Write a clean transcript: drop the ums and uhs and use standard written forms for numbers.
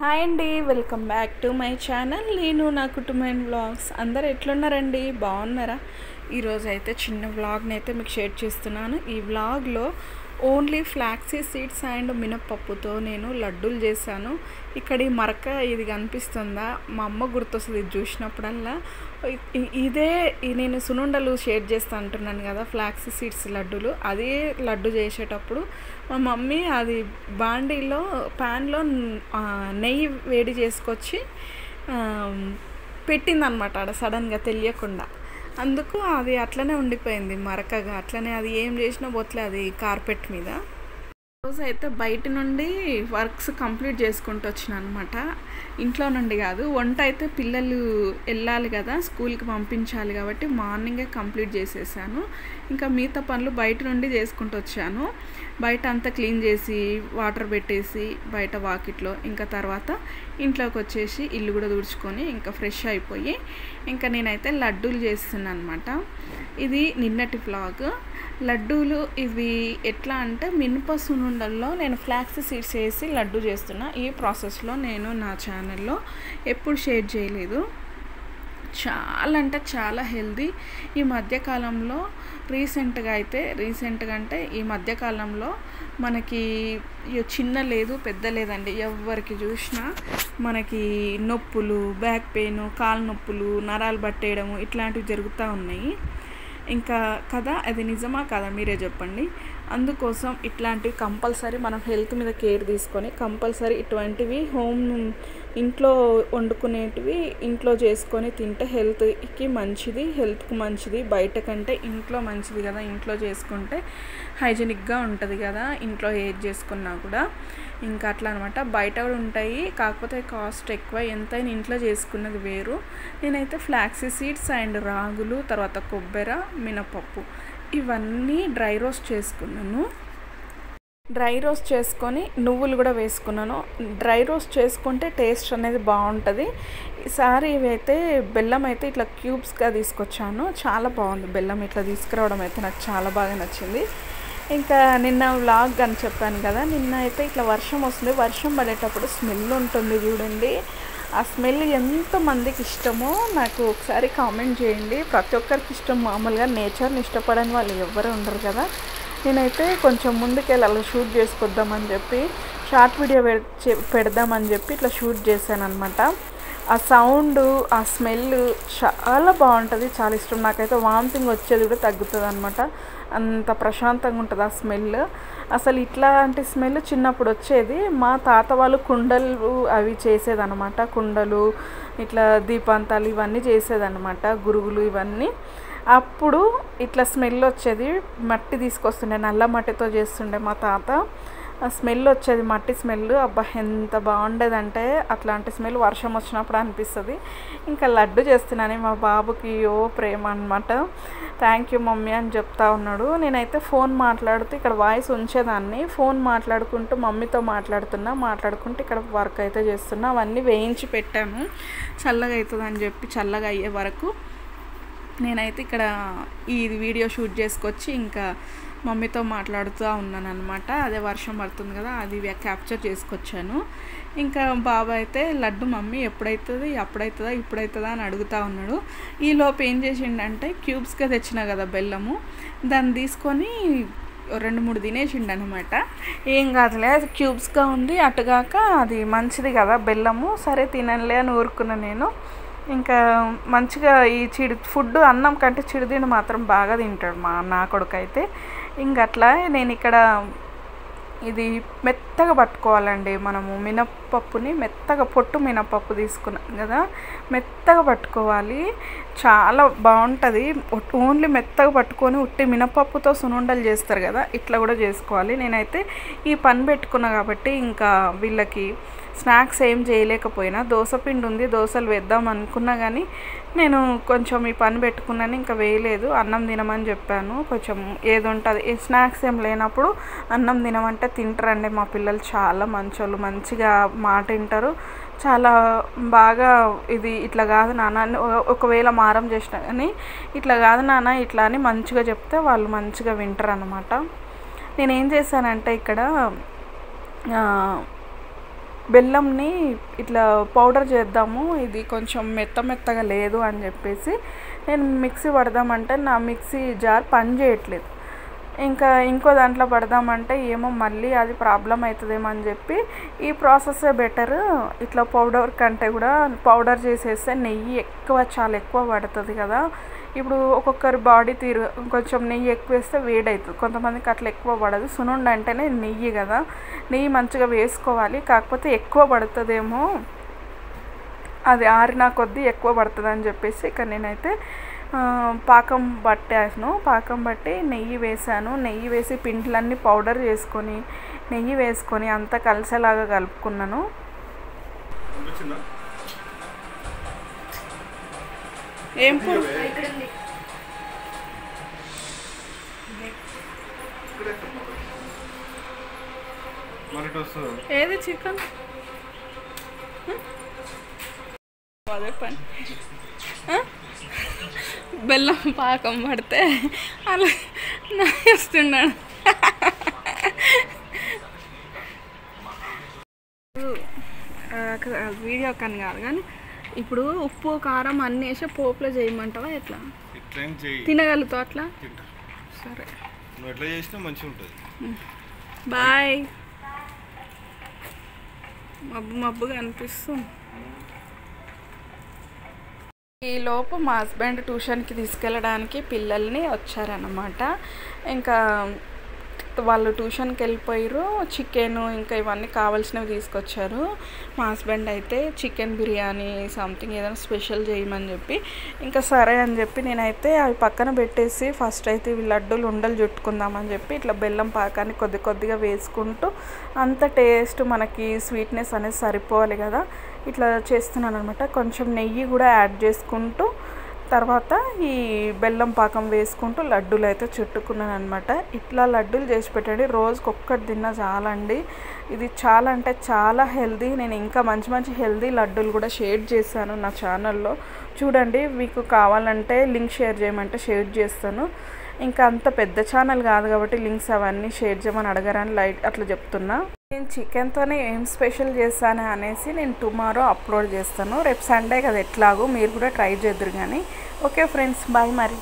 Hi అండి, welcome back to my channel. నేను నా కుటుంబం వ్లాగ్స్. అందరు ఎట్లున్నారండి? బాగున్నారా? ఈరోజు అయితే చిన్న వ్లాగ్ని అయితే మీకు షేర్ చేస్తున్నాను. ఈ వ్లాగ్లో ఓన్లీ ఫ్లాక్సీ సీడ్స్ అండ్ మినప్పప్పుతో నేను లడ్డూలు చేశాను. ఇక్కడ ఈ మరక ఇది కనిపిస్తుందా? మా అమ్మ గుర్తొస్తుంది ఇది చూసినప్పుడల్లా. ఇదే నేను సునుండలు షేర్ చేస్తా అంటున్నాను కదా, ఫ్లాక్సీ సీడ్స్ లడ్డూలు. అదే లడ్డు చేసేటప్పుడు మా మమ్మీ అది బాండీలో ప్యాన్లో నెయ్యి వేడి చేసుకొచ్చి పెట్టిందనమాట ఆడ సడన్గా తెలియకుండా. అందుకు అది అట్లనే ఉండిపోయింది మరకగా. అట్లనే అది ఏం చేసినా పోట్లే అది కార్పెట్ మీద. రోజు అయితే బయట నుండి వర్క్స్ కంప్లీట్ చేసుకుంటూ వచ్చిన అనమాట. ఇంట్లో నుండి కాదు, వంట అయితే పిల్లలు వెళ్ళాలి కదా, స్కూల్కి పంపించాలి కాబట్టి మార్నింగే కంప్లీట్ చేసేసాను. ఇంకా మిగతా పనులు బయట నుండి చేసుకుంటూ వచ్చాను. బయట అంతా క్లీన్ చేసి వాటర్ పెట్టేసి బయట వాకిట్లో, ఇంకా తర్వాత ఇంట్లోకి వచ్చేసి ఇల్లు కూడా తుడుచుకొని ఇంకా ఫ్రెష్ అయిపోయి ఇంకా నేనైతే లడ్డూలు చేస్తున్నాను అనమాట. ఇది నిన్నటి వ్లాగ్. లడ్డూలు ఇవి ఎట్లా అంటే మినప సున్నుండల్లో నేను ఫ్లాక్సీ సీడ్స్ వేసి లడ్డు చేస్తున్నా. ఈ ప్రాసెస్లో నేను నా ఛానల్లో ఎప్పుడు షేర్ చేయలేదు. చాలా అంటే చాలా హెల్దీ. ఈ మధ్యకాలంలో రీసెంట్గా అంటే ఈ మధ్యకాలంలో మనకి చిన్న లేదు పెద్ద లేదండి, ఎవరికి చూసినా మనకి నొప్పులు, బ్యాక్ పెయిన్, కాలు నొప్పులు, నరాలు పట్టేయడము ఇట్లాంటివి జరుగుతూ ఉన్నాయి. ఇంకా కదా, అది నిజమా కదా మీరే చెప్పండి. అందుకోసం ఇట్లాంటివి కంపల్సరీ మనం హెల్త్ మీద కేర్ తీసుకొని కంపల్సరీ ఇటువంటివి ఇంట్లో వండుకునేటివి ఇంట్లో చేసుకొని తింటే హెల్త్కి మంచిది. బయట కంటే ఇంట్లో మంచిది కదా. ఇంట్లో చేసుకుంటే హైజెనిక్గా ఉంటుంది కదా, ఇంట్లో ఏది చేసుకున్నా కూడా. ఇంకా అట్లా అనమాట. బయట కూడా ఉంటాయి, కాకపోతే కాస్ట్ ఎక్కువ. ఎంతైనా ఇంట్లో చేసుకున్నది వేరు. నేనైతే ఫ్లాక్సీ సీడ్స్ అండ్ రాగులు, తర్వాత కొబ్బరి, మినపప్పు ఇవన్నీ డ్రై రోస్ట్ చేసుకున్నాను. డ్రై రోస్ట్ చేసుకొని నువ్వులు కూడా వేసుకున్నాను. డ్రై రోస్ట్ చేసుకుంటే టేస్ట్ అనేది బాగుంటుంది. ఈసారి ఇవైతే బెల్లం అయితే ఇట్లా క్యూబ్స్గా తీసుకొచ్చాను. చాలా బాగుంది బెల్లం ఇట్లా తీసుకురావడం అయితే నాకు చాలా బాగా నచ్చింది. ఇంకా నిన్న వ్లాగ్ అని చెప్పాను కదా, నిన్న అయితే ఇట్లా వర్షం వస్తుంది. వర్షం పడేటప్పుడు స్మెల్ ఉంటుంది చూడండి. ఆ స్మెల్ ఎంతమందికి ఇష్టమో నాకు ఒకసారి కామెంట్ చేయండి. ప్రతి ఒక్కరికి ఇష్టం. మామూలుగా నేచర్ని ఇష్టపడని వాళ్ళు ఎవ్వరూ ఉండరు కదా. నేనైతే కొంచెం ముందుకెళ్ళి అలా షూట్ చేసుకొద్దామని చెప్పి షార్ట్ వీడియో పెడదామని చెప్పి ఇట్లా షూట్ చేశాను అనమాట. ఆ సౌండ్, ఆ స్మెల్ చాలా బాగుంటుంది. చాలా ఇష్టం నాకైతే. వామిటింగ్ వచ్చేది కూడా తగ్గుతుంది అనమాట. అంత ప్రశాంతంగా ఉంటుంది ఆ స్మెల్. అసలు ఇట్లాంటి స్మెల్ చిన్నప్పుడు వచ్చేది. మా తాత వాళ్ళు కుండలు అవి చేసేదన్నమాట. కుండలు ఇట్లా దీపాంతాలు ఇవన్నీ చేసేదన్నమాట, గురుగులు ఇవన్నీ. అప్పుడు ఇట్లా స్మెల్ వచ్చేది. మట్టి తీసుకొస్తుండే, నల్ల మట్టితో చేస్తుండే మా తాత. ఆ స్మెల్ వచ్చేది, మట్టి స్మెల్. అబ్బా ఎంత బాగుండేదంటే అట్లాంటి స్మెల్ వర్షం వచ్చినప్పుడు అనిపిస్తుంది. ఇంకా లడ్డు చేస్తున్నాను. మా బాబుకి ప్రేమ అనమాట. థ్యాంక్ యూ మమ్మీ అని చెప్తా ఉన్నాడు. నేనైతే ఫోన్ మాట్లాడుతూ ఇక్కడ వాయిస్ ఉంచేదాన్ని. ఫోన్ మాట్లాడుకుంటూ మమ్మీతో మాట్లాడుకుంటూ ఇక్కడ వర్క్ అయితే చేస్తున్నా. అవన్నీ వేయించి పెట్టాను చల్లగా అవుతుంది అని చెప్పి. చల్లగా అయ్యే వరకు నేనైతే ఇక్కడ ఈ వీడియో షూట్ చేసుకొచ్చి ఇంకా మమ్మీతో మాట్లాడుతూ ఉన్నాను అనమాట. అదే వర్షం పడుతుంది కదా, అది క్యాప్చర్ చేసుకొచ్చాను. ఇంకా బాబా అయితే లడ్డు మమ్మీ ఇప్పుడవుతుందా అని అడుగుతూ ఉన్నాడు. ఈలోపు ఏం చేసిండంటే క్యూబ్స్గా తెచ్చినా కదా బెల్లము, దాన్ని తీసుకొని 2-3 తినేసిండు అనమాట. ఏం కాదులే, అది క్యూబ్స్గా ఉంది, అటుగాక అది మంచిది కదా బెల్లము, సరే తినలే అని ఊరుకున్నాను నేను. ఇంకా మంచిగా ఈ ఫుడ్ అన్నం కంటే చిరుతిండి మాత్రం బాగా తింటాడు నా కొడుకు అయితే. ఇంకట్లా నేను ఇక్కడ ఇది మెత్తగా పట్టుకోవాలండి. మనము మినప్పప్పుని మెత్తగా, పొట్టు మినప్పప్పు తీసుకున్నాం కదా, మెత్తగా పట్టుకోవాలి. చాలా బాగుంటుంది. ఓన్లీ మెత్తగా పట్టుకొని ఉట్టి మినప్పప్పుతో సునుండలు చేస్తారు కదా, ఇట్లా కూడా చేసుకోవాలి. నేనైతే ఈ పని పెట్టుకున్నా కాబట్టి ఇంకా వీళ్ళకి స్నాక్స్ ఏం చేయలేకపోయినా, దోశపిండి ఉంది, దోశలు వేద్దాం అనుకున్నా కానీ నేను కొంచెం ఈ పని పెట్టుకున్నాను, ఇంకా వేయలేదు. అన్నం తినమని చెప్పాను. కొంచెం ఏది ఉంటుంది, స్నాక్స్ ఏం లేనప్పుడు అన్నం తినమంటే తింటారండి మా పిల్లలు. చాలా మంచోళ్ళు, మంచిగా మాట వింటారు. చాలా బాగా ఇది ఇట్లా కాదు నాన్న, ఒకవేళ మారం చేసినా కానీ ఇట్లా కాదు నాన్న ఇట్లా అని మంచిగా చెప్తే వాళ్ళు మంచిగా వింటారు అన్నమాట. నేనేం చేశానంటే ఇక్కడ బెల్లంని ఇట్లా పౌడర్ చేద్దాము, ఇది కొంచెం మెత్తగా లేదు అని చెప్పేసి నేను మిక్సీ పడదామంటే నా మిక్సీ జార్ పని చేయట్లేదు. ఇంకా ఇంకో దాంట్లో పడదామంటే ఏమో మళ్ళీ అది ప్రాబ్లం అవుతుందేమో అని చెప్పి ఈ ప్రాసెస్సే బెటర్. ఇట్లా పౌడర్ కంటే కూడా పౌడర్ చేసేస్తే నెయ్యి చాలా ఎక్కువ పడుతుంది కదా. ఇప్పుడు ఒక్కొక్కరి బాడీ తీరు, కొంచెం నెయ్యి ఎక్కువ వేస్తే వేడవుతుంది, కొంతమందికి అట్లా ఎక్కువ పడదు. సున్నుండ అంటేనే నెయ్యి కదా, నెయ్యి మంచిగా వేసుకోవాలి. కాకపోతే ఎక్కువ పడుతుందేమో, అది ఆరిన కొద్దీ ఎక్కువ పడుతుంది అని చెప్పేసి ఇక నేనైతే పాకం బట్టి నెయ్యి వేసాను. నెయ్యి వేసి పిండిలన్నీ పౌడర్ చేసుకొని నెయ్యి వేసుకొని అంతా కలిసేలాగా కలుపుకున్నాను. ఏం ఏది చికెన్ అదే పని. బెల్లం పాకం పడితే అలా నాస్తున్నాడు. వీడియో కానీ కాదు కానీ ఇప్పుడు ఉప్పు కారం అన్నీ వేసి పోపులో చేయమంటావా? ఎట్లా తినగలుగుతావు అట్లా? సరే, ఎట్లా చేసినా మంచిగా ఉంటుంది. బాయ్. మబ్బుగా అనిపిస్తుంది. ఈలోపు మా హస్బెండ్ ట్యూషన్కి తీసుకెళ్ళడానికి పిల్లల్ని వచ్చారన్నమాట. ఇంకా వాళ్ళు ట్యూషన్కి వెళ్ళిపోయారు. చికెన్ ఇంకా ఇవన్నీ కావాల్సినవి తీసుకొచ్చారు. మా హస్బెండ్ అయితే చికెన్ బిర్యానీ సంథింగ్ ఏదైనా స్పెషల్ చేయమని చెప్పి ఇంకా సరే అని చెప్పి నేనైతే అవి పక్కన పెట్టేసి ఫస్ట్ అయితే ఇవి లడ్డూలు ఉండలు చుట్టుకుందామని చెప్పి ఇట్లా బెల్లం పాకాన్ని కొద్దిగా వేసుకుంటూ అంత టేస్ట్ మనకి స్వీట్నెస్ అనేది సరిపోవాలి కదా, ఇట్లా చేస్తున్నాను అనమాట. కొంచెం నెయ్యి కూడా యాడ్ చేసుకుంటూ తర్వాత ఈ బెల్లం పాకం వేసుకుంటూ లడ్డూలు అయితే చుట్టుకున్నాను అనమాట. ఇట్లా లడ్డూలు చేసి పెట్టండి, రోజుకి ఒక్కటి తిన్నా చాలండి. ఇది చాలా అంటే చాలా హెల్దీ. నేను ఇంకా మంచి హెల్దీ లడ్డూలు కూడా షేర్ చేశాను నా ఛానల్లో, చూడండి. మీకు కావాలంటే లింక్ షేర్ చేయమంటే షేర్ చేస్తాను. ఇంకా అంత పెద్ద ఛానల్ కాదు కాబట్టి లింక్స్ అవన్నీ షేర్ చేయమని అడగరని లైట్ అట్లా చెప్తున్నా. నేను చికెన్తోనే ఏం స్పెషల్ చేస్తాను అనేసి నేను టుమారో అప్లోడ్ చేస్తాను. రేపు సండే కదా, ఎట్లాగో మీరు కూడా ట్రై చేద్దరు కానీ. ఓకే ఫ్రెండ్స్, బాయ్ మరి.